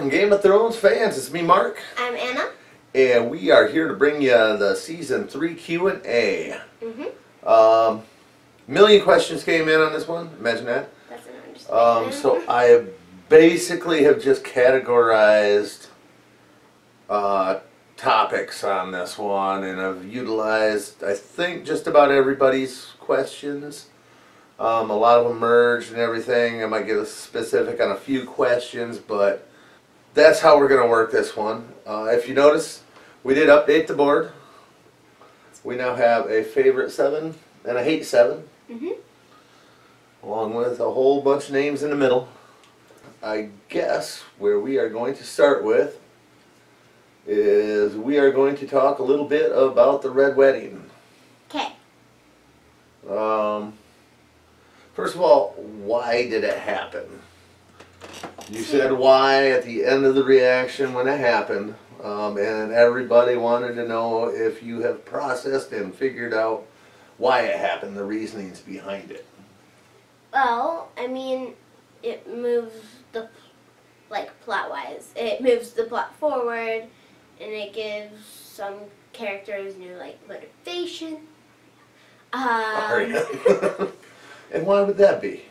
Welcome, Game of Thrones fans. It's me, Mark. I'm Anna. And we are here to bring you the Season 3 Q&A. Million questions came in on this one. Imagine that. That's an understatement. So I basically have just categorized topics on this one, and I've utilized, I think, just about everybody's questions. A lot of them merged and everything. I might get specific on a few questions, but that's how we're going to work this one. If you notice, we did update the board. We now have a favorite 7 and a hate 7, along with a whole bunch of names in the middle. I guess where we are going to start with is we are going to talk a little bit about the Red Wedding. Okay. First of all, why did it happen? You said why at the end of the reaction when it happened, and everybody wanted to know if you have processed and figured out why it happened, the reasonings behind it. Well, I mean, it moves the, plot-wise, it moves the plot forward, and it gives some characters new, motivation. And why would that be?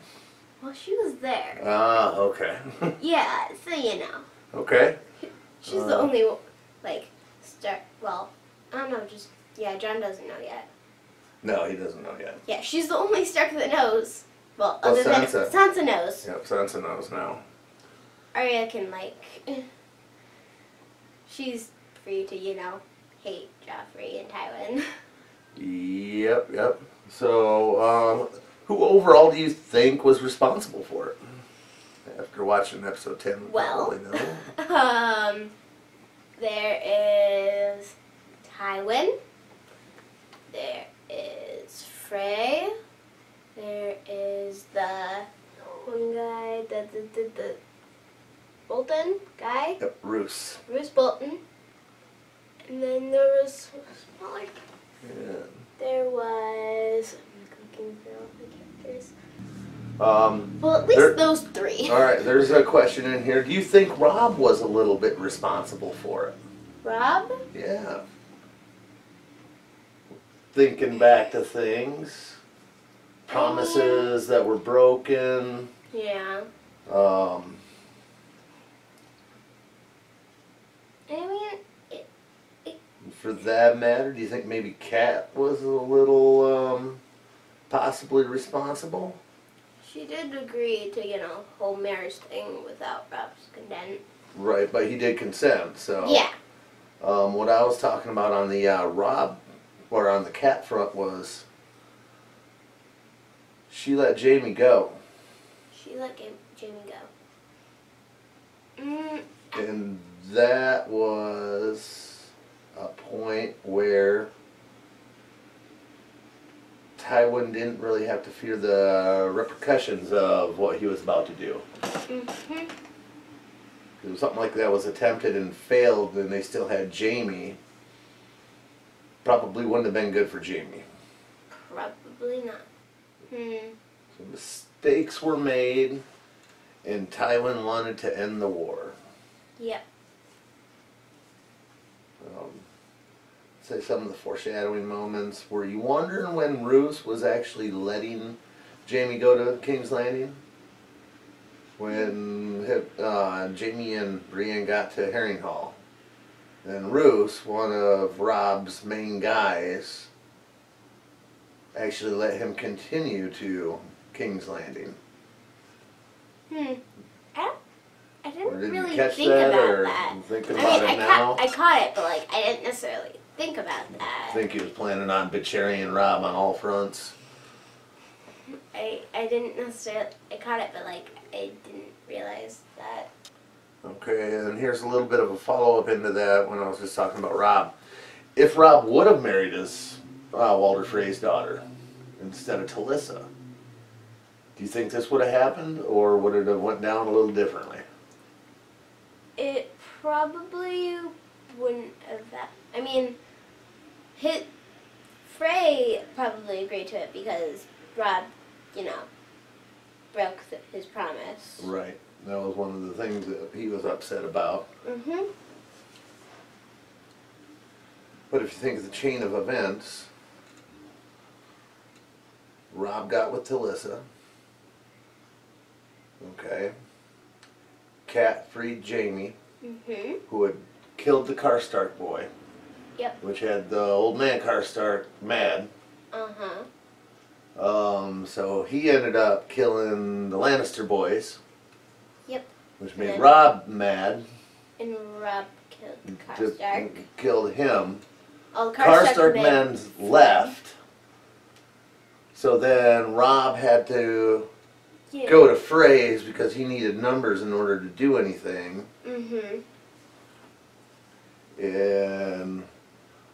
Well, she was there. Ah, okay. Yeah, so you know. Okay. She's the only, well, I don't know, John doesn't know yet. No, he doesn't know yet. Yeah, she's the only Stark that knows. Well, Well, other than Sansa. Sansa knows. Yep, Sansa knows now. Arya can, she's free to, hate Joffrey and Tywin. Yep. So, who overall do you think was responsible for it? After watching episode 10, you probably know. There is Tywin. There is Frey. There is the one guy, the Bolton guy. Yep, Roose. Roose Bolton. And then there was, Yeah. there was, I'm looking for all the characters. Well, at least those 3. Alright, there's a question in here. Do you think Robb was a little bit responsible for it? Robb? Yeah. Thinking back to things. Promises that were broken. Yeah. I mean, For that matter, do you think maybe Kat was a little, possibly responsible? she did agree to, whole marriage thing without Robb's consent. Right, but he did consent, so. Yeah. What I was talking about on the Robb, or on the Kat front was, she let Jamie go. She let Jamie go. And that was a point where Tywin didn't really have to fear the repercussions of what he was about to do. It was something like that was attempted and failed, and they still had Jamie. Probably wouldn't have been good for Jamie. Probably not. So mistakes were made, and Tywin wanted to end the war. Yep. Say some of the foreshadowing moments. Were you wondering when Roose was actually letting Jamie go to King's Landing? When Jamie and Brienne got to Harrenhal, and Roose, one of Robb's main guys, actually let him continue to King's Landing. I didn't Or did really you catch think that, about or that. thinking about it now? I caught it, but I didn't necessarily think about that. I think he was planning on betraying Robb on all fronts. I didn't necessarily, I caught it, but I didn't realize that. Okay, and here's a little bit of a follow-up into that when I was just talking about Robb. If Robb would have married his Walder Frey's daughter instead of Talisa, do you think this would have happened, or would it have went down a little differently? It probably wouldn't have happened. I mean, Frey probably agreed to it because Robb, broke his promise. Right. That was one of the things that he was upset about. Mhm. But if you think of the chain of events, Rob got with Talissa. Okay. Kat freed Jamie, Mhm. who had killed the Karstark boy. Yep. Which had the old man Karstark mad. Uh-huh. So he ended up killing the Lannister boys. Yep. Which made And Rob mad. And Rob killed Just Karstark. killed him. All the Karstark men left. So then Rob had to go to Frey's because he needed numbers in order to do anything. Mhm. And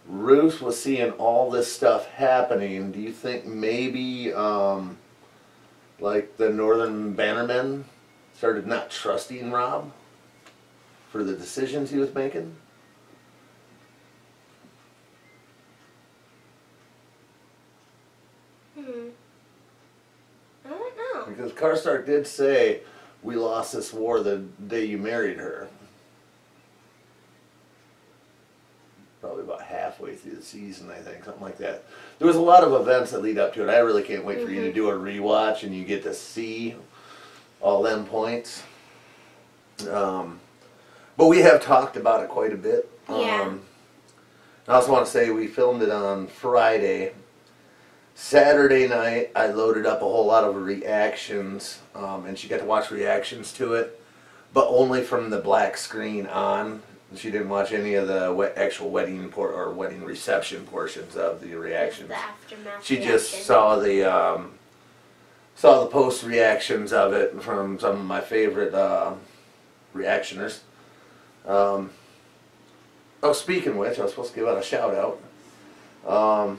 Roose was seeing all this stuff happening. Do you think maybe like the Northern Bannermen started not trusting Rob for the decisions he was making? I don't know. Because Karstark did say, we lost this war the day you married her. Probably about halfway through the season, I think, something like that. There was a lot of events that lead up to it. I really can't wait for you to do a rewatch and you get to see all them points. But we have talked about it quite a bit. Yeah. I also want to say we filmed it on Friday. Saturday night, I loaded up a whole lot of reactions, and she got to watch reactions to it, but only from the black screen on. She didn't watch any of the actual wedding or wedding reception portions of the reactions. The aftermath. She reaction. just saw the post reactions of it from some of my favorite reactioners. Oh, speaking of which, I was supposed to give out a shout out. I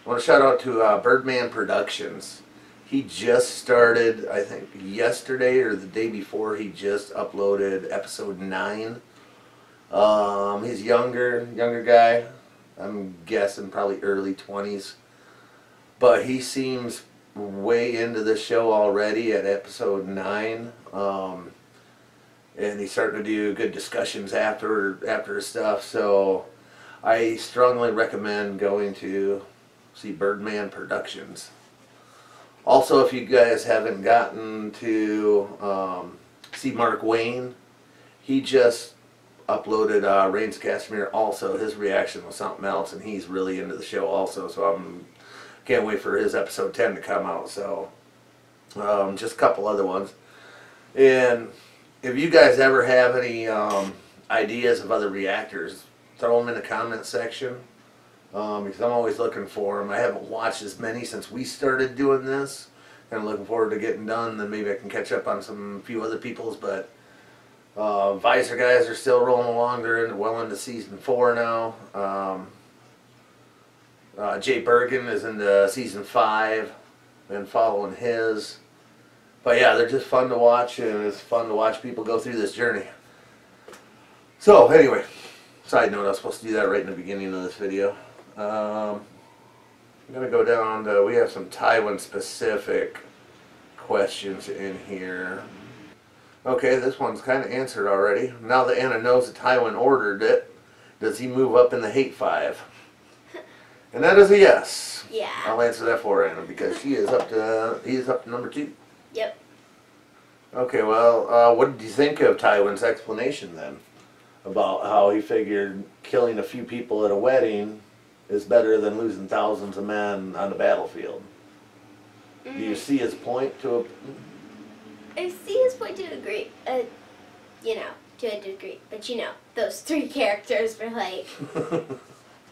want to shout out to Birdman Productions. He just started, I think, yesterday or the day before. He just uploaded episode 9. He's younger guy. I'm guessing probably early 20s. But he seems way into the show already at episode 9. And he's starting to do good discussions after stuff. So I strongly recommend going to see Birdman Productions. Also, if you guys haven't gotten to see Mark Wayne, he just uploaded Reigns Castamere also. His reaction was something else, and he's really into the show also, so can't wait for his episode 10 to come out. So just a couple other ones. And if you guys ever have any ideas of other reactors, throw them in the comment section. Because I'm always looking for them. I haven't watched as many since we started doing this. And I'm looking forward to getting done. Then maybe I can catch up on a few other people's. But Visor guys are still rolling along. They're well into season 4 now. Jay Bergen is into season 5. Been following his. But yeah, they're just fun to watch. And it's fun to watch people go through this journey. So anyway, side note, I was supposed to do that right in the beginning of this video. I'm going to go down to, we have some Tywin specific questions in here. Okay, this one's kind of answered already. Now that Anna knows that Tywin ordered it, does he move up in the Hate 5? And that is a yes. Yeah. I'll answer that for Anna because he is up to number 2. Yep. Okay, well, what did you think of Tywin's explanation then? About how he figured killing a few people at a wedding is better than losing thousands of men on the battlefield. Do you see his point to I see his point to a degree. To a degree. But those 3 characters were like,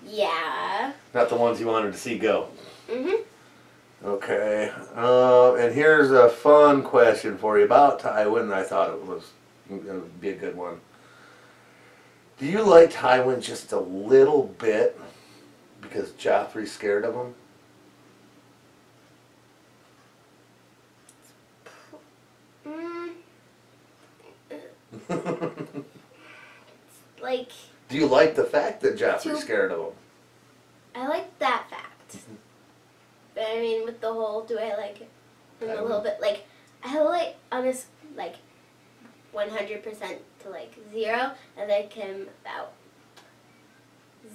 yeah. Not the ones you wanted to see go. Mhm. Okay. And here's a fun question for you about Tywin. I thought it would be a good one. Do you like Tywin just a little bit because Joffrey's scared of him? Like. Do you like the fact that Joffrey's scared of him? I like that fact. But I mean, with the whole, do I like him a little bit? Like, I like, honest, like, 100% to like 0, and then came about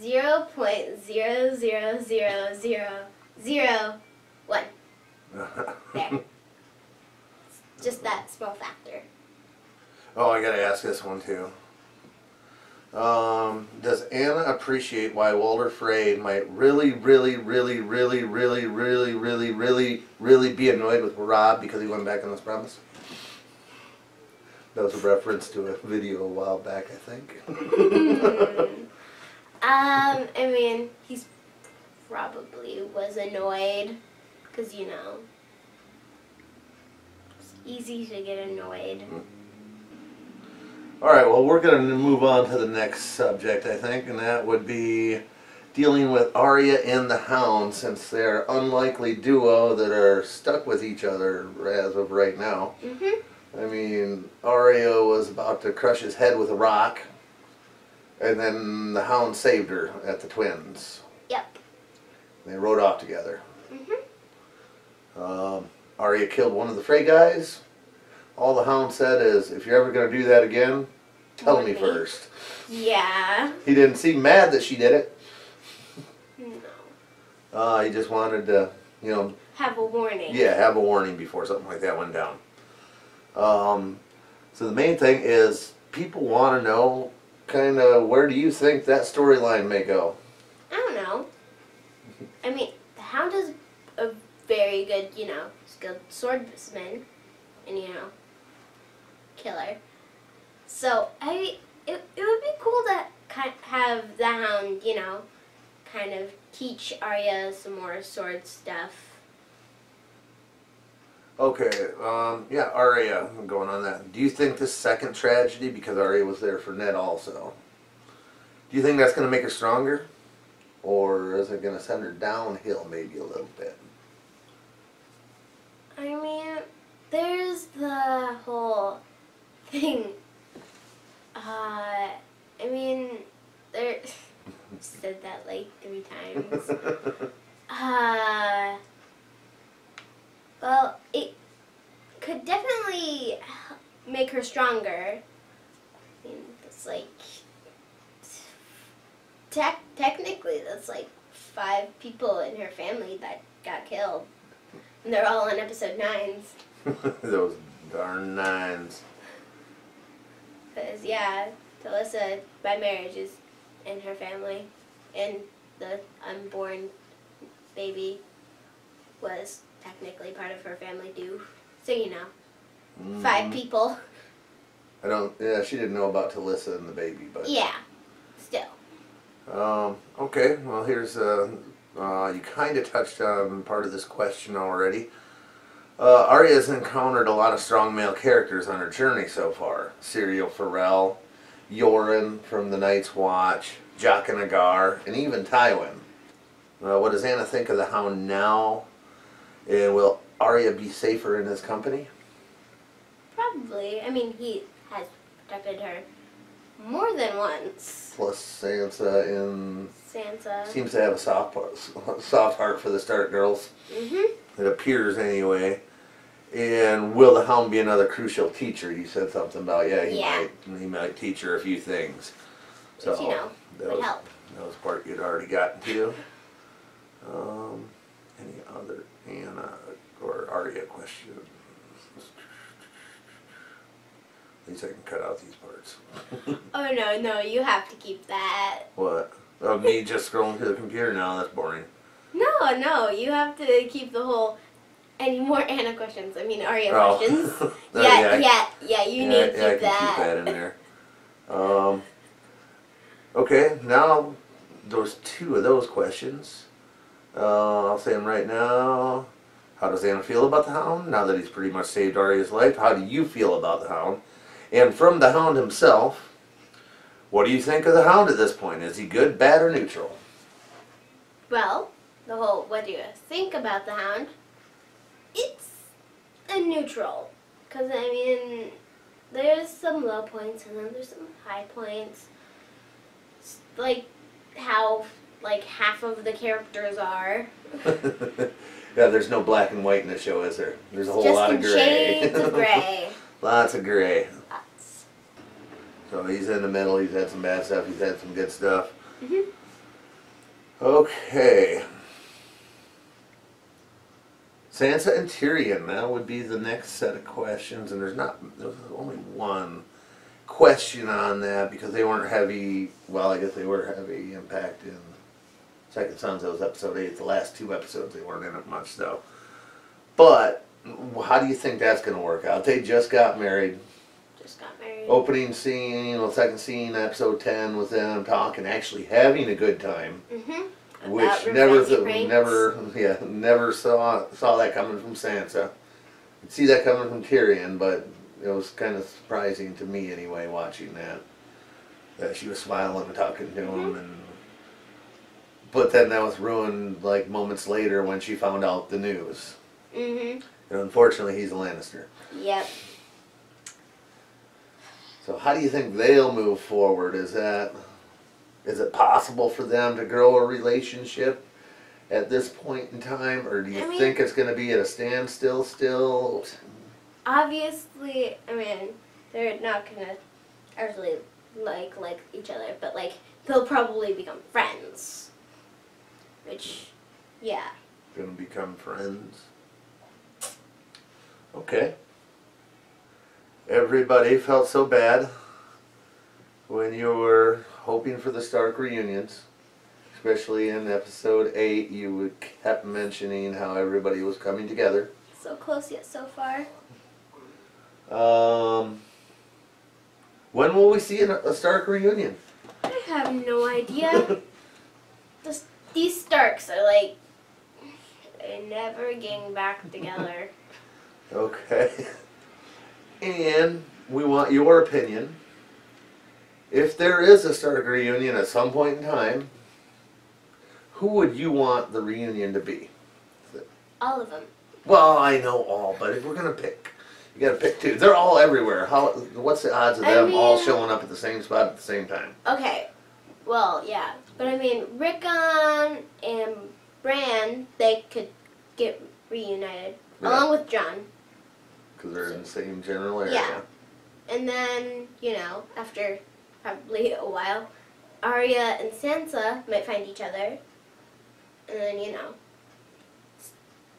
0.0000001. There. Just that small factor. Oh, I gotta ask this one too. Does Anna appreciate why Walter Frey might really be annoyed with Rob because he went back on his promise? That was a reference to a video a while back, I think. I mean, he's probably was annoyed because, you know, it's easy to get annoyed. All right, well, we're going to move on to the next subject, I think, and that would be dealing with Arya and the Hound, since they're an unlikely duo that are stuck with each other as of right now. I mean, Arya was about to crush his head with a rock, and then the Hound saved her at the Twins. Yep. They rode off together. Arya killed one of the Frey guys. All the Hound said is, if you're ever going to do that again, tell me first. Yeah. He didn't seem mad that she did it. No. He just wanted to, you know... Have a warning. Yeah, have a warning before something like that went down. So the main thing is, people want to know, kind of, where do you think that storyline may go? I don't know. I mean, the Hound is a very good, you know, skilled swordsman and, you know, killer. So it would be cool to have the Hound, you know, kind of teach Arya some more sword stuff. Okay, yeah, Arya, going on that. Do you think this second tragedy, because Arya was there for Ned also, do you think that's going to make her stronger? Or is it going to send her downhill maybe a little bit? I mean, there's the whole thing. I mean, there. Said that like 3 times. Well, it could definitely make her stronger. I mean, it's like technically that's like 5 people in her family that got killed, and they're all on episode 9s. Those darn 9s. Because, yeah, Talisa, by marriage, is in her family, and the unborn baby was technically part of her family, too. So, you know, 5 people. Yeah, she didn't know about Talisa and the baby, but... Yeah, still. Okay, well, here's, you kind of touched on part of this question already. Arya's encountered a lot of strong male characters on her journey so far. Syrio Forel, Yoren from the Night's Watch, Jaqen H'ghar, and even Tywin. What does Anna think of the Hound now? And will Arya be safer in his company? Probably. I mean, he has protected her more than once. Plus Sansa seems to have a soft heart for the Stark girls. It appears anyway. And will the Hound be another crucial teacher? You said something about, he might teach her a few things. So which, you know, would help. That was part you'd already gotten to. Any other Anna or Arya questions? At least I can cut out these parts. Oh, no, you have to keep that. What? Oh, me just scrolling through the computer now? That's boring. No, you have to keep the whole... Any more Anna questions? I mean, Arya questions. You need to keep that. Keep that in there. Okay, now those 2 of those questions. I'll say them right now. How does Anna feel about the Hound now that he's pretty much saved Arya's life? How do you feel about the Hound? And from the Hound himself, what do you think of the Hound at this point? Is he good, bad, or neutral? Well, the whole what do you think about the Hound? It's a neutral. Because, I mean, there's some low points and then there's some high points. It's like how, like, half of the characters are. Yeah, there's no black and white in the show, is there? There's a whole Just lot in of gray. shades of gray. Lots of gray. Lots. So he's in the middle. He's had some bad stuff. He's had some good stuff. Mhm. Okay. Sansa and Tyrion. That would be the next set of questions, and there's only one question on that because they weren't heavy. Well, I guess they were heavy impact in Second Sons. That was episode 8. The last 2 episodes they weren't in it much though. But how do you think that's going to work out? They just got married. Just got married. Opening scene, well, second scene, episode 10 was them talking, actually having a good time. Mhm. Which About never revenge pranks. never saw that coming from Sansa. You'd see that coming from Tyrion, but it was kind of surprising to me anyway, watching that she was smiling and talking to him, but then that was ruined like moments later when she found out the news. Mhm. And unfortunately, he's a Lannister. Yep. So how do you think they'll move forward? Is it possible for them to grow a relationship at this point in time, or do you think it's going to be at a standstill still? Obviously, I mean, they're not gonna actually like each other, but like they'll probably become friends. Which, yeah. Going to become friends. Okay. Everybody felt so bad when you were hoping for the Stark reunions, especially in episode 8. You kept mentioning how everybody was coming together. So close yet so far. When will we see a Stark reunion? I have no idea. These Starks are like, they're never getting back together. Okay. And we want your opinion. If there is a Stark reunion at some point in time, who would you want the reunion to be? All of them. Well, I know all, but if we're gonna pick, you gotta pick 2. They're all everywhere. What's the odds of them all showing up at the same spot at the same time? Okay. Well, yeah. But I mean, Rickon and Bran, they could get reunited. Yeah. Along with Jon. Because they're in the same general area. Yeah. And then, after probably a while, Arya and Sansa might find each other. And then,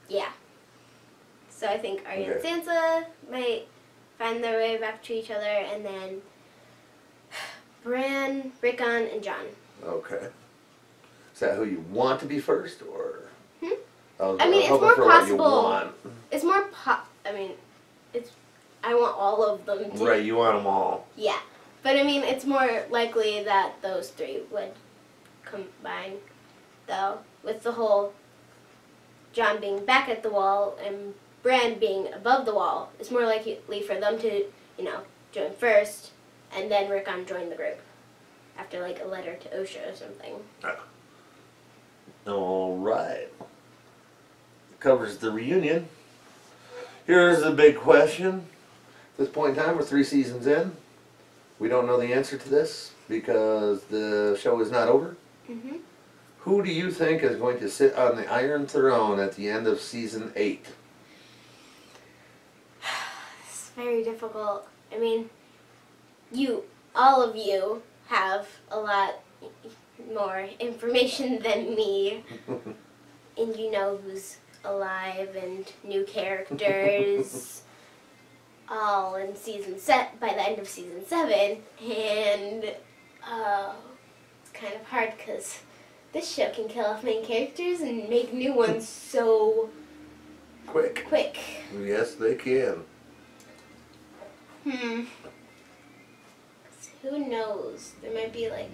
yeah. So I think Arya and Sansa might find their way back to each other, and then Bran, Rickon, and Jon. Okay. Is that who you want to be first, or? I mean, it's more possible. It's more I want all of them to. Right, you want them all. Yeah. But I mean, it's more likely that those 3 would combine, though, with the whole Jon being back at the wall and Bran being above the wall. It's more likely for them to, join first, and then Rickon join the group after, like, a letter to Osha or something. All right. Covers the reunion. Here's the big question. At this point in time, we're 3 seasons in. We don't know the answer to this because the show is not over. Mm-hmm. Who do you think is going to sit on the Iron Throne at the end of season 8? It's very difficult. I mean, all of you have a lot more information than me. And you know who's alive and new characters. All in by the end of season 7, and it's kind of hard because this show can kill off main characters and make new ones so quick. Yes, they can. Who knows? There might be like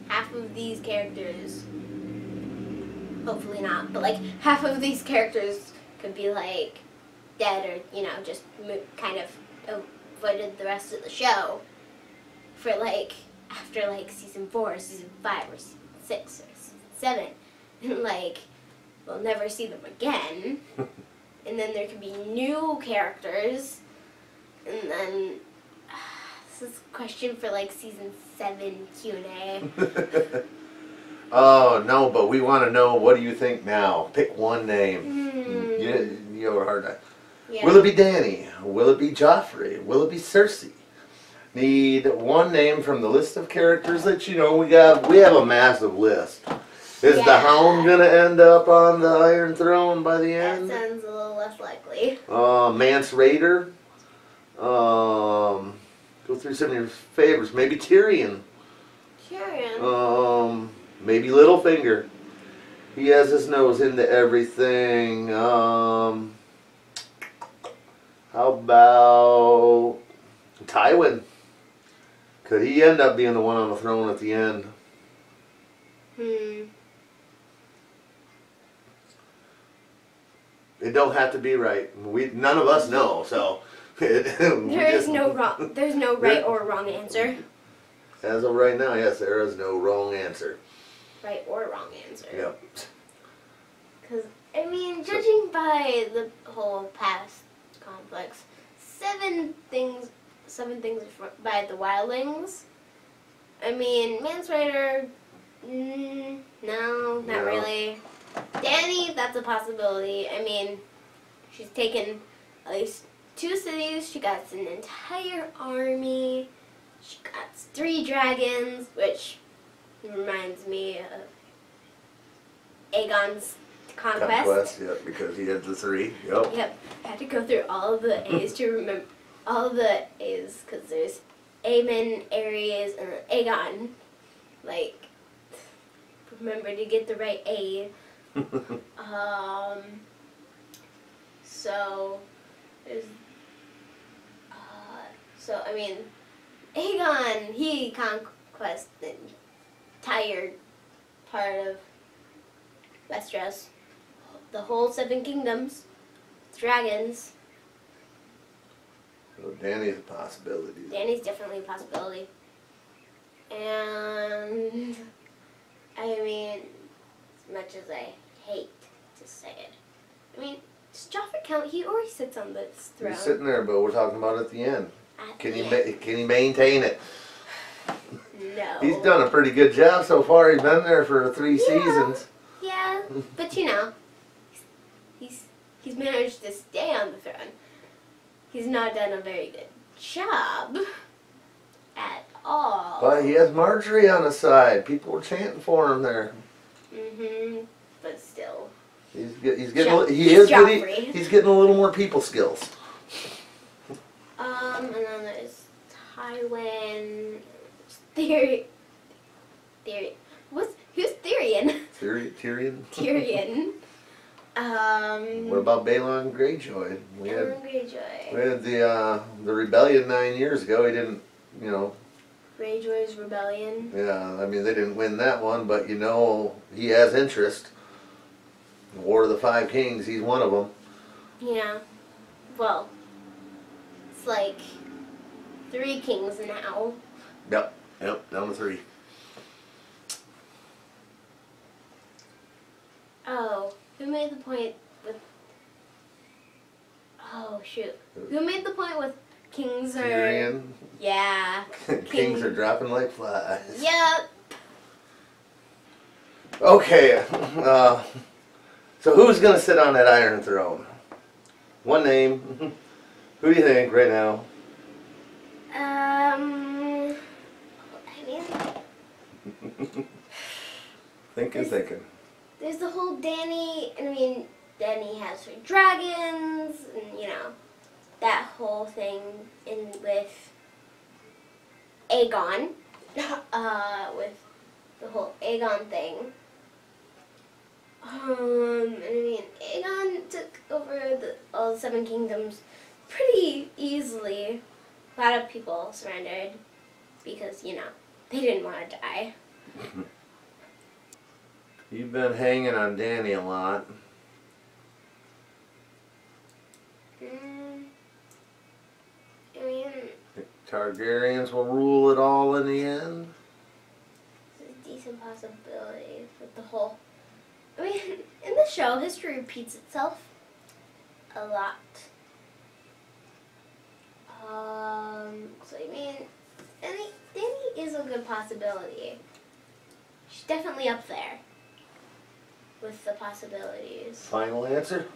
half of these characters. Hopefully not, but like half of these characters could be like dead or just kind of avoided the rest of the show for like after like season 4 or season 5 or season 6 or season 7, and like we'll never see them again. And then there could be new characters, and then this is a question for like season 7 Q&A. Oh no, but we want to know, what do you think now? Pick one name. You were hard to. Yeah. Will it be Dany? Will it be Joffrey? Will it be Cersei? Need one name from the list of characters that you know. We have a massive list. Is the Yeah. Hound gonna end up on the Iron Throne by the That end? sounds a little less likely. Mance Raider. Go through some of your favorites. Maybe Tyrion. Tyrion. Maybe Littlefinger. He has his nose into everything. How about Tywin? Could he end up being the one on the throne at the end? It don't have to be right. None of us know, so There's no right or wrong answer. As of right now, yes, there is no wrong answer. Right or wrong answer. Yep. Because, I mean, judging by the whole past conflicts, seven things by the wildlings. I mean, Mance Raider, no, not really. Dany, that's a possibility. I mean, she's taken at least 2 cities. She got an entire army. She got 3 dragons, which reminds me of Aegon's conquest. Yeah, because he had the 3. Yep. Yep, I had to go through all of the A's to remember all of the A's because there's Aemon, Aerys, and Aegon. Like, remember to get the right A. So there's I mean, Aegon, he conquests the entire part of Westeros, the whole 7 kingdoms, dragons. So Dany's a possibility. Dany's definitely a possibility. And I mean, as much as I hate to say it, I mean, does Joffrey count? He already sits on this throne. He's sitting there, but we're talking about at the end. Can he maintain it? No. He's done a pretty good job so far. He's been there for 3 seasons. Yeah, but you know, he's managed to stay on the throne. He's not done a very good job at all. But he has Marjorie on his side. People were chanting for him there. But still. He's getting a little more people skills. And then there's Tywin. Who's Tyrion? Tyrion. Tyrion. What about Balon Greyjoy? We had Greyjoy. the rebellion 9 years ago. He didn't, you know. Greyjoy's rebellion. Yeah, I mean they didn't win that one, but you know he has interest. War of the 5 Kings. He's one of them. Yeah. Well, it's like 3 kings now. Yep, down to 3. Oh, who made the point with... Oh, shoot. Who made the point with kings are... Tyrion. Yeah. Kings are dropping like flies. Yep. Okay, so who's going to sit on that Iron Throne? One name. Who do you think right now? I mean... Thinking. There's the whole Dany, Dany has her dragons, and, you know, that whole thing with Aegon, with the whole Aegon thing. Aegon took over all the 7 kingdoms pretty easily. A lot of people surrendered because, you know, they didn't want to die. You've been hanging on Dany a lot. Targaryens will rule it all in the end. It's a decent possibility with the whole... in the show, history repeats itself a lot. Dany is a good possibility. She's definitely up there with the possibilities. Final answer?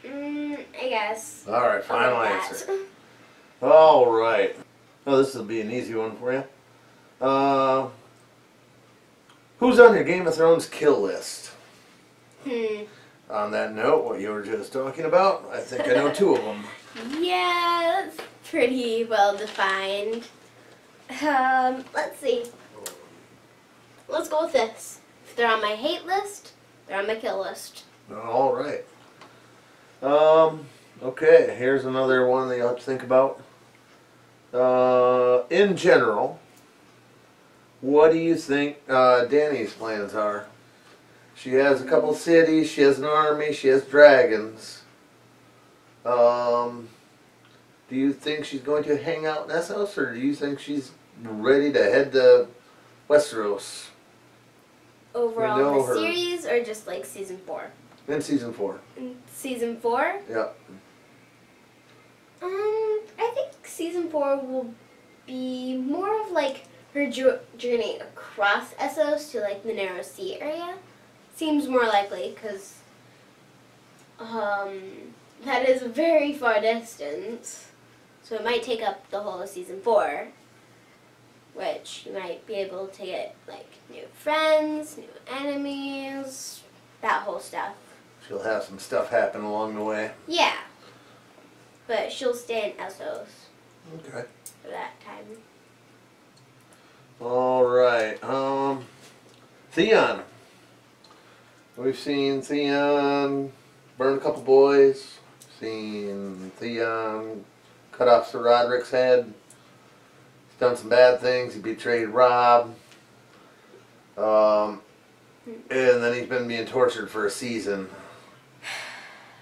I guess. Alright, final answer. Alright. Oh, this will be an easy one for you. Who's on your Game of Thrones kill list? On that note, what you were just talking about, I think I know two of them. Yeah, that's pretty well defined. Let's see. Let's go with this. If they're on my hate list, they're on my kill list. All right. Okay, here's another one that you'll have to think about. In general, what do you think Dany's plans are? She has a couple cities, she has an army, she has dragons. Do you think she's going to hang out in Essos, or do you think she's ready to head to Westeros? Overall, the series, or just like season 4? In season 4. In season 4? Yeah. I think season 4 will be more of like her journey across Essos to like the Narrow Sea area. Seems more likely because that is a very far distance. So it might take up the whole of season 4, which you might be able to get like new friends, new enemies, that whole stuff. She'll have some stuff happen along the way. Yeah. But she'll stay in Essos Okay. for that time. Alright, Theon. We've seen Theon burn a couple boys. Seen Theon cut off Sir Roderick's head. He's done some bad things. He betrayed Robb. And then he's been being tortured for a season.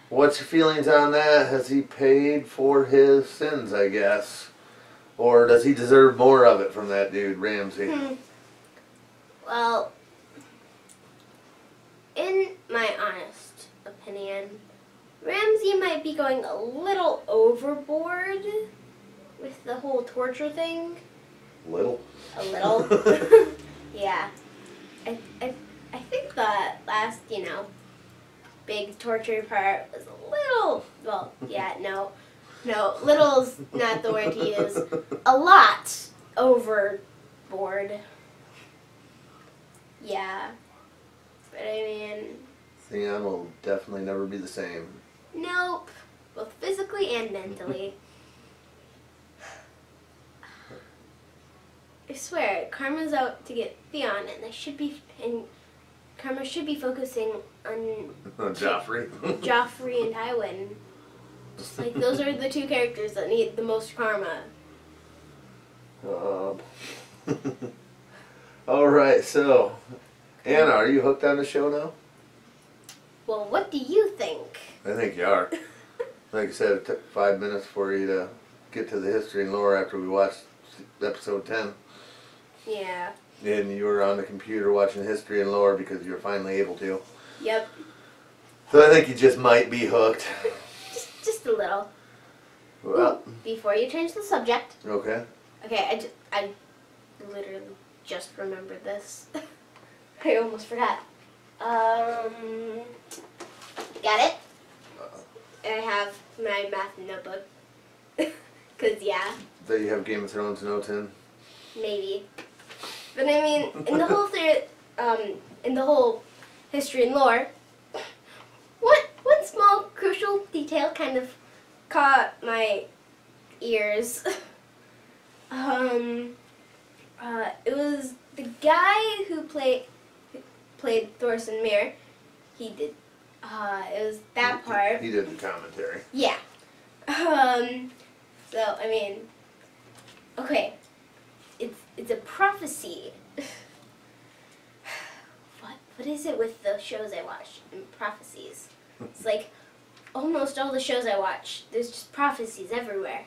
What's your feelings on that? Has he paid for his sins, I guess? Or does he deserve more of it from that dude, Ramsay? Well, in my honest opinion, Ramsay might be going a little overboard with the whole torture thing. Little? A little. Yeah. I think the last, big torture part was a little, well, yeah, no, little's not the word to use. A lot overboard. Yeah. But I mean... Theon will definitely never be the same. Nope. Both physically and mentally. I swear, Karma's out to get Theon, and Karma should be focusing on Joffrey. Joffrey and Tywin. Just like those are the two characters that need the most karma. Alright, so Anna, are you hooked on the show now? Well, what do you think? I think you are. Like I said, it took 5 minutes for you to get to the history and lore after we watched episode 10. Yeah. And you were on the computer watching history and lore because you were finally able to. Yep. So I think you just might be hooked. Just a little. Well, Before you change the subject. okay. Okay, I literally just remembered this. I almost forgot. Got it? I have my math notebook. Cause yeah. So you have Game of Thrones notes in? Maybe. But I mean, in the whole history and lore, one small crucial detail kind of caught my ears. It was the guy who played Thorson Mir. He did. It was that part. He did the commentary. Yeah. So I mean, okay. It's a prophecy. What is it with the shows I watch and prophecies? It's like almost all the shows I watch, there's just prophecies everywhere.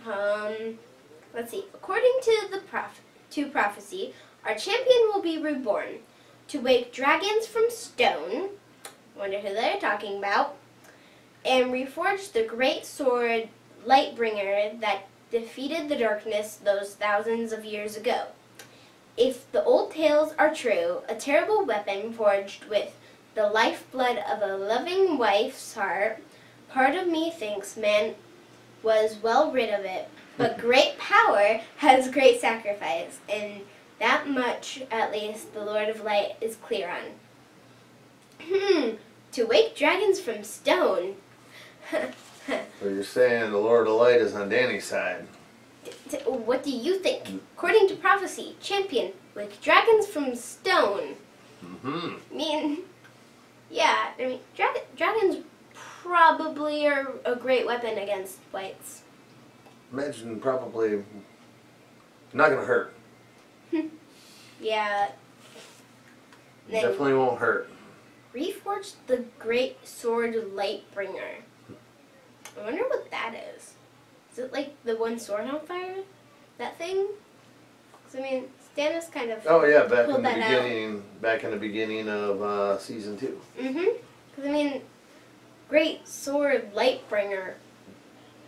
Let's see. According to prophecy, our champion will be reborn to wake dragons from stone. Wonder who they're talking about. And reforge the great sword Lightbringer that defeated the darkness those thousands of years ago. If the old tales are true, a terrible weapon forged with the lifeblood of a loving wife's heart, part of me thinks was well rid of it, but great power has great sacrifice, and that much, at least, the Lord of Light is clear on. To wake dragons from stone. So you're saying the Lord of Light is on Danny's side? What do you think? According to prophecy, champion, wake dragons from stone. Mm-hmm. I mean, dragons probably are a great weapon against whites. Imagine probably not gonna hurt. Yeah. Then Definitely won't hurt. reforged the great sword Lightbringer. I wonder what that is. Is it like the one sword on fire? That thing? 'Cause I mean, Stannis kind of. Oh yeah, back pulled in the that beginning. Back in the beginning of season 2. Because I mean, great sword Lightbringer.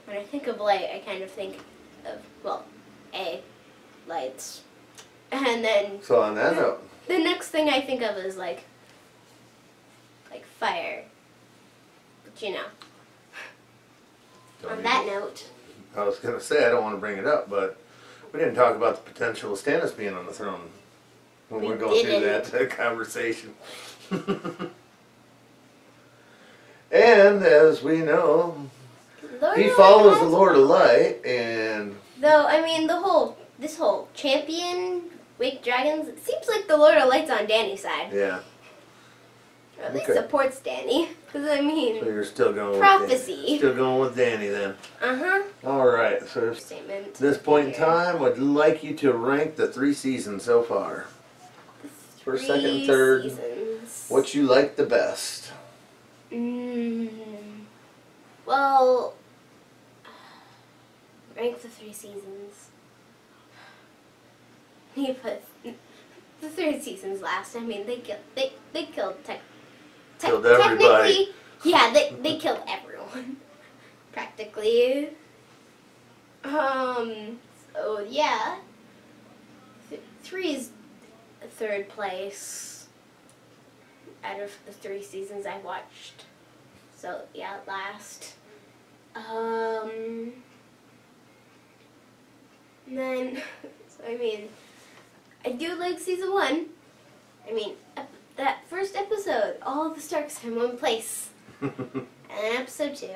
When I think of light, I kind of think of lights, and then So on that note, the next thing I think of is like fire. But you know. On that note. I was gonna say I don't want to bring it up, but we didn't talk about the potential of Stannis being on the throne when we're going through that conversation. And as we know, he follows the Lord of Light, and though I mean this whole champion wake dragons, it seems like the Lord of Light's on Danny's side. yeah. Or at least Okay. supports Danny. Because I mean, So you're still going prophecy. with Danny. Still going with Danny then. All right. So at Statement. this point in time, would like you to rank the 3 seasons so far. First, second, and third. Seasons. What you like the best? Well, rank the 3 seasons. You put the 3rd season's last. I mean, they killed Killed everybody. Technically, yeah, they killed everyone practically. So yeah, 3 is 3rd place out of the 3 seasons I watched. So yeah, last. And then, so I mean, I do like season 1. I mean, that first episode, all the Starks in one place. And episode 2.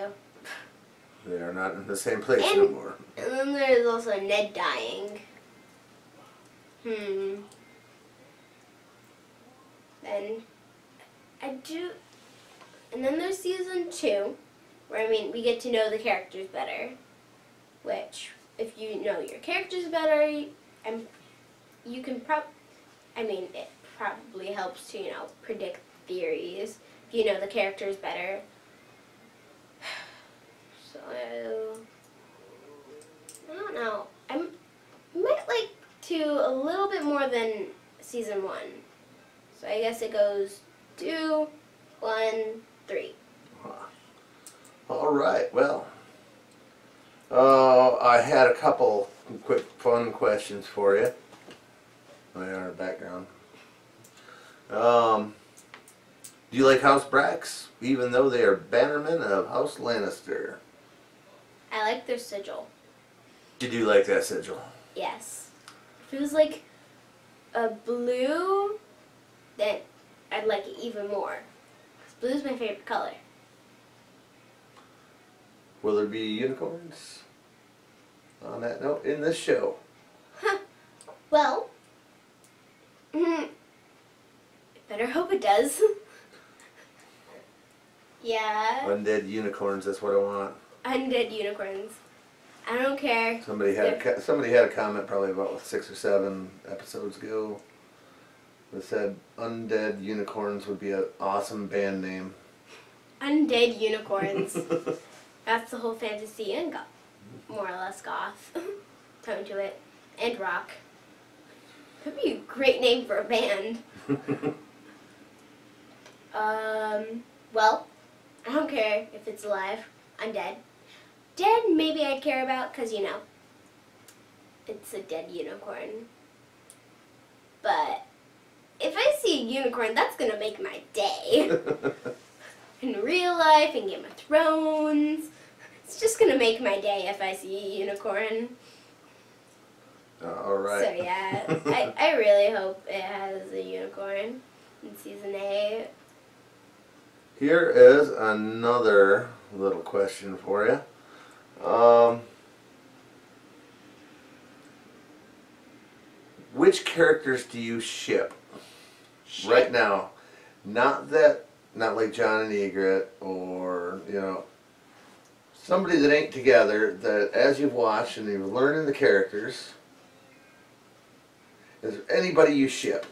They are not in the same place And- anymore. And then there's also Ned dying. Then and then there's season 2, where I mean we get to know the characters better. Which, if you know your characters better, you can it probably helps to predict theories if you know the characters better. So I don't know. I might like 2 a little bit more than season 1. So I guess it goes 2, 1, 3. All right. Well, I had a couple quick fun questions for you. They are in the background. Do you like House Brax, even though they are bannermen of House Lannister? I like their sigil. You do like that sigil? Yes. If it was like a blue, then I'd like it even more. 'Cause blue's my favorite color. Will there be unicorns? On that note, in this show. Well, better hope it does. Yeah. Undead unicorns, that's what I want. Undead unicorns. I don't care. Somebody had a comment probably about 6 or 7 episodes ago that said Undead Unicorns would be an awesome band name. Undead unicorns. That's the whole fantasy and more or less goth tone to it. And rock. Could be a great name for a band. Well, I don't care if it's alive. Undead. Dead, maybe I'd care about, because, it's a dead unicorn. But if I see a unicorn, that's going to make my day. In real life, in Game of Thrones, It's just gonna make my day if I see a unicorn. All right. So yeah, I really hope it has a unicorn in season 8. Here is another little question for you. Which characters do you ship right now? Not like John and Egret, or somebody that ain't together. That as you've watched and you're learning the characters, is there anybody you ship?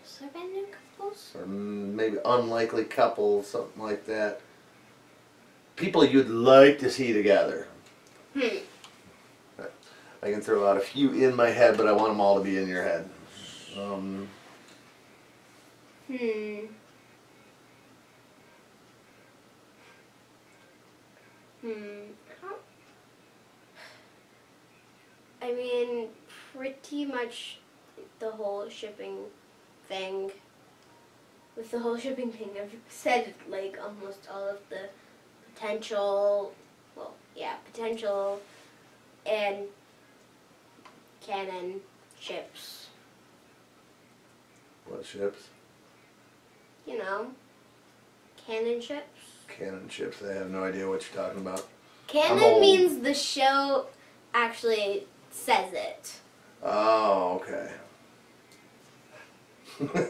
Has there been new couples? Or maybe unlikely couples, something like that. People you'd like to see together. I can throw out a few in my head, but I want them all to be in your head. I mean, pretty much the whole shipping thing. With the whole shipping thing, I've said like almost all of the potential and canon ships. What ships? You know, canon ships. Canon ships. I have no idea what you're talking about. Canon means the show actually says it. Oh, okay.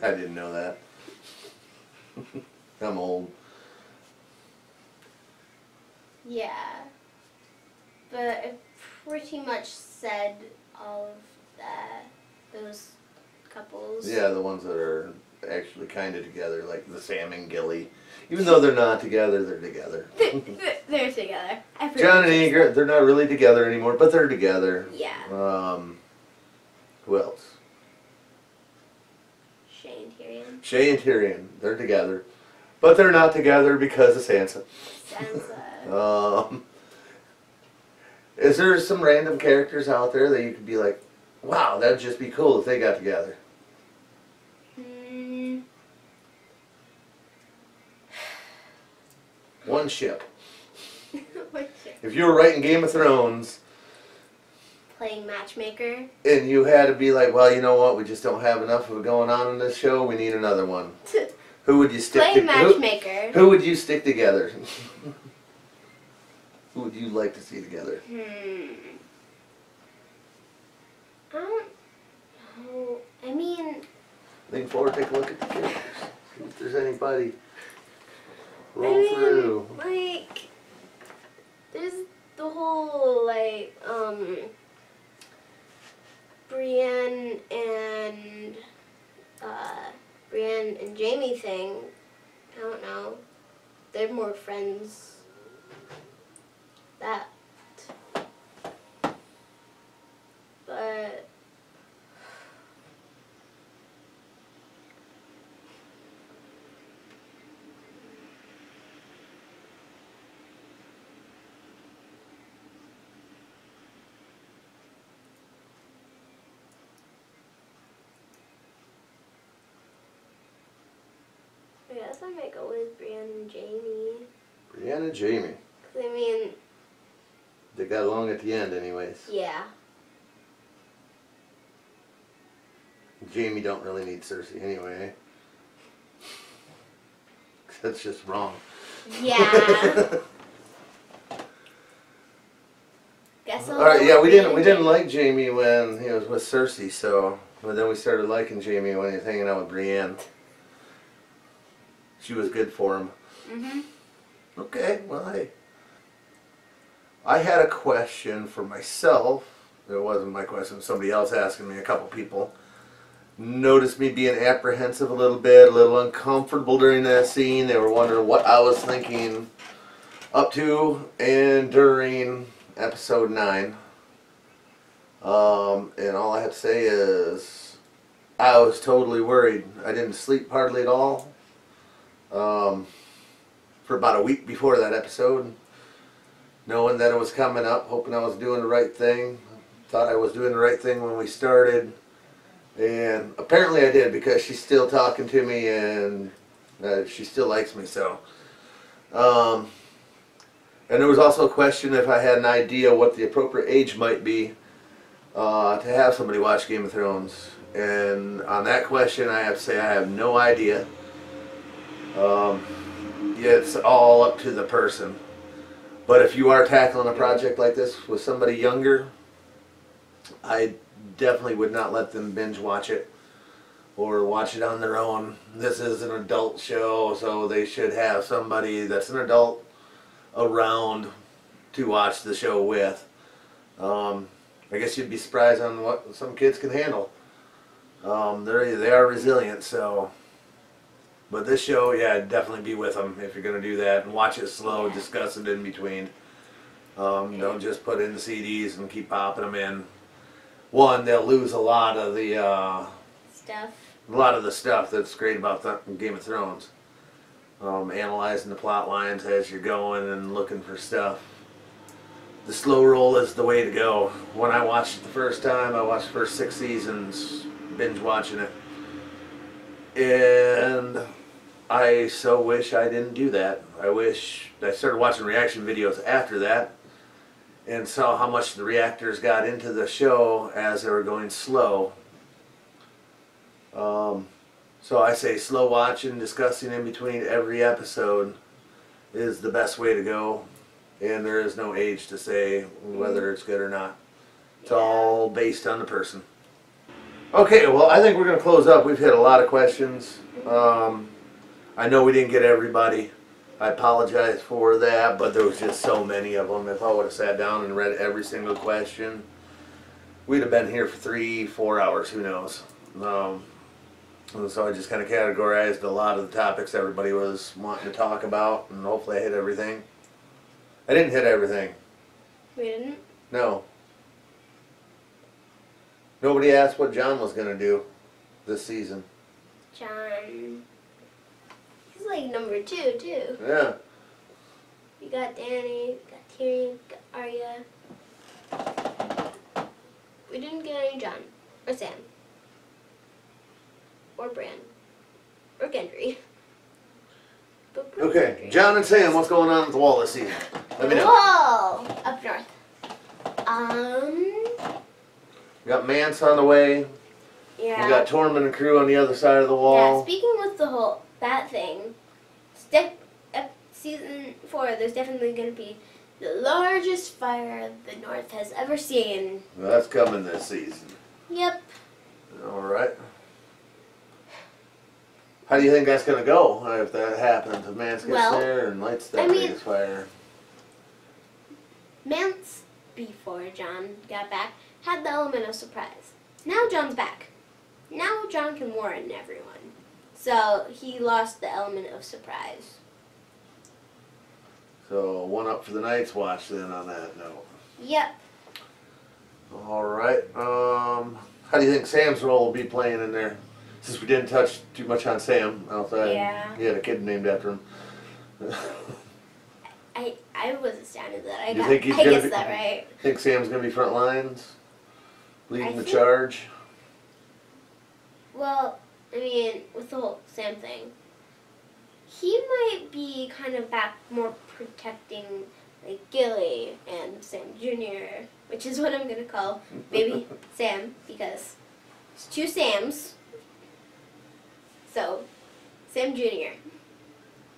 I didn't know that. I'm old. Yeah. But it pretty much said all of those couples. Yeah, the ones that are actually kind of together, like the Sam and Gilly. Even though they're not together, they're together. They're together. John and Egret, they're not really together anymore, but they're together. Yeah. Who else? Shay and Tyrion. Shay and Tyrion, they're together. But they're not together because of Sansa. Sansa. Is there some random characters out there that you could be like, wow, that'd just be cool if they got together? One ship. If you were writing Game of Thrones, playing matchmaker, and you had to be like, well, you know what, we just don't have enough of it going on in this show, we need another one. Who would you stick playing matchmaker. Who would you stick together? Who would you like to see together? I don't know. I mean, Lean forward, take a look at the characters. See if there's anybody. Roll through. Like, there's the whole, like, Brienne and Jaime thing. I don't know. They're more friends. But I guess I might go with Brienne and Jaime. Brienne and Jaime. 'Cause I mean, they got along at the end anyways. yeah. Jaime don't really need Cersei anyway. That's just wrong. Yeah. Guess All right, yeah, we didn't like Jaime when he was with Cersei, so but then we started liking Jaime when he was hanging out with Brienne. She was good for him. Okay, well, hey. I had a question for myself. It wasn't my question, it was somebody else asking me. A couple people noticed me being apprehensive a little bit, a little uncomfortable during that scene. They were wondering what I was thinking up to and during episode 9. And all I have to say is I was totally worried. I didn't sleep hardly at all for about a week before that episode, knowing that it was coming up, hoping I was doing the right thing. Thought I was doing the right thing when we started, and apparently I did, because she's still talking to me and she still likes me. So And there was also a question if I had an idea what the appropriate age might be to have somebody watch Game of Thrones. And on that question, I have to say I have no idea. It's all up to the person. But if you are tackling a project like this with somebody younger, I definitely would not let them binge watch it or watch it on their own. This is an adult show, so they should have somebody that's an adult around to watch the show with. I guess you'd be surprised on what some kids can handle. They are resilient, so. But this show, yeah, I'd definitely be with them if you're going to do that. And watch it slow, discuss it in between. Don't just put in the CDs and keep popping them in. One, they'll lose a lot of the stuff that's great about Game of Thrones. Analyzing the plot lines as you're going and looking for stuff. The slow roll is the way to go. When I watched it the first time, I watched the first 6 seasons, binge watching it. And I so wish I didn't do that. I wish I started watching reaction videos after that and saw how much the reactors got into the show as they were going slow. So I say slow watching, discussing in between every episode is the best way to go. And there is no age to say whether it's good or not. It's all based on the person. Okay, well, I think we're going to close up. We've hit a lot of questions. I know we didn't get everybody. I apologize for that, but there was just so many of them. If I would have sat down and read every single question, we'd have been here for 3-4 hours, who knows. And so I just kind of categorized a lot of the topics everybody was wanting to talk about, and hopefully I hit everything. I didn't hit everything. We didn't? No. Nobody asked what John was going to do this season. John. He's like number 2, too. Yeah. You got Danny, you got Tyrion, you got Arya. We didn't get any John. Or Sam. Or Bran. Or Gendry. Okay, John and Sam, what's going on at the wall this season? Let me know. Whoa! Up north. We got Mance on the way. Yeah. We got Tormund and crew on the other side of the Yeah, wall. speaking with the whole, that thing, season 4, there's definitely going to be the largest fire the North has ever seen. Well, that's coming this season. Yep. Alright. How do you think that's going to go if that happens? If Mance gets there and lights that biggest fire? Mance, before John got back, had the element of surprise. Now John's back. Now John can warn everyone. So he lost the element of surprise. So, one up for the Night's Watch then on that note. Yep. Alright. How do you think Sam's role will be playing in there? Since we didn't touch too much on Sam outside. Yeah. He had a kid named after him. I was astounded that I guessed that right. Think Sam's going to be front lines? Leading the charge? Well, I mean, with the whole Sam thing, he might be kind of back more protecting like Gilly and Sam Jr., which is what I'm going to call baby Sam, because it's 2 Sams. So, Sam Jr.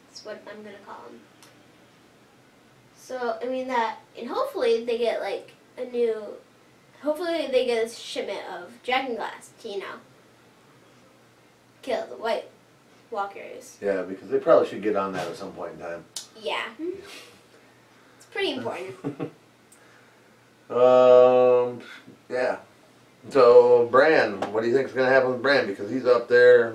That's what I'm going to call him. So, I mean that, and hopefully they get like hopefully they get a shipment of Dragonglass to, kill the White Walkers. Yeah, because they probably should get on that at some point in time. Yeah. It's pretty important. Yeah. So, Bran, what do you think is going to happen with Bran? Because he's up there.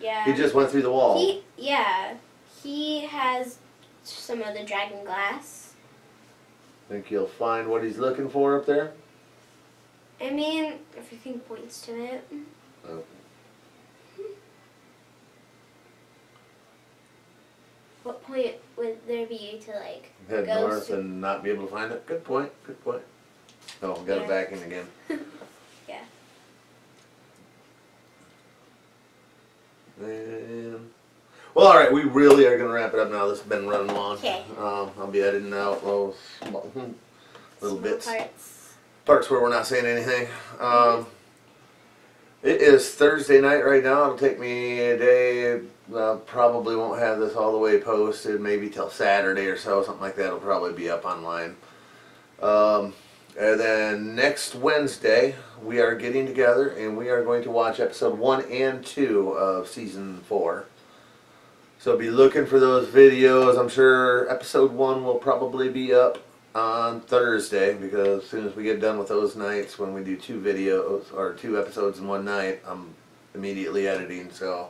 Yeah. He just went through the wall. He has some of the Dragonglass. Think he'll find what he's looking for up there? I mean, everything points to it. Okay. What point would there be to head go north and not be able to find it? Good point. Good point. Oh, got it back in again. Yeah. And Well, all right, we really are gonna wrap it up now. This has been running long. Okay. I'll be editing out those little Small bits, parts. parts where we're not saying anything. It is Thursday night right now. It'll take me a day. Probably won't have this all the way posted. Maybe till Saturday or so, something like that. It'll probably be up online. And then next Wednesday, we are getting together and we are going to watch episode 1 and 2 of season 4. So be looking for those videos. I'm sure episode 1 will probably be up on Thursday, because as soon as we get done with those nights, when we do 2 videos or 2 episodes in one night, I'm immediately editing. So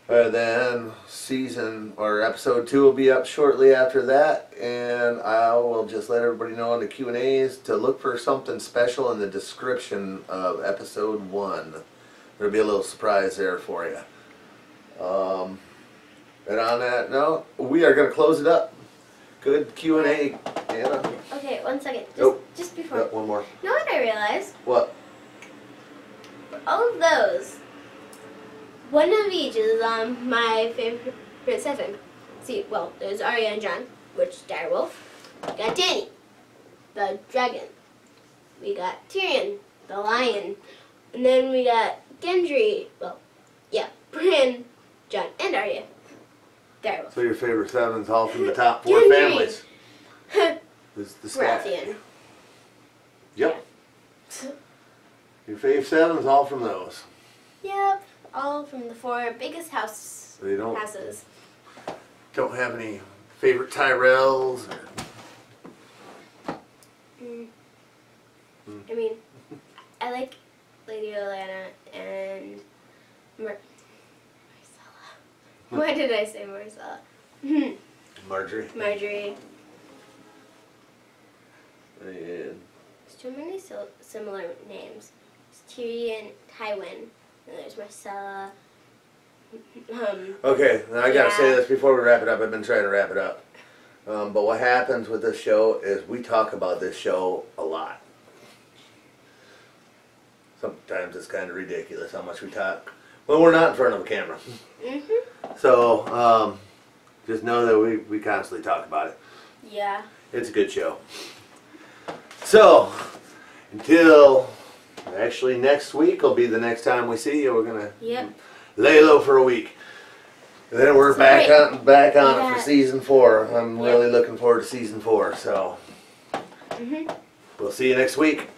then episode 2 will be up shortly after that, and I will just let everybody know in the Q&As to look for something special in the description of episode 1. There'll be a little surprise there for you. And on that note, we are going to close it up. Good Q&A, Anna. Okay, 1 second. Just before. Yep, one more. You know what I realized? What? For all of those, one of each is on my favorite 7. See, well, there's Arya and Jon, which direwolf. We got Dany, the dragon. We got Tyrion, the lion. And then we got Gendry, well, yeah, Bran, Jon, and Arya. Direwolf. So your favorite 7's all from the top 4 Gendry. families. Is the stat. Baratheon. Yep. Your fave 7's all from those. Yep, all from the 4 biggest houses. So you don't have any favorite Tyrells? I mean, I like Lady Olenna and Marcella. Why did I say Marcella? Marjorie. Marjorie. And There's too many similar names. There's Tyrion, Tywin, and there's Marcella. okay, now I gotta say Yeah. this before we wrap it up. I've been trying to wrap it up. But what happens with this show is we talk about this show a lot. Sometimes it's kind of ridiculous how much we talk when we're not in front of a camera. So just know that we constantly talk about it. Yeah. It's a good show. So until actually next week will be the next time we see you. We're gonna lay low for a week. And then we're back on it for season 4. I'm really looking forward to season 4. So we'll see you next week.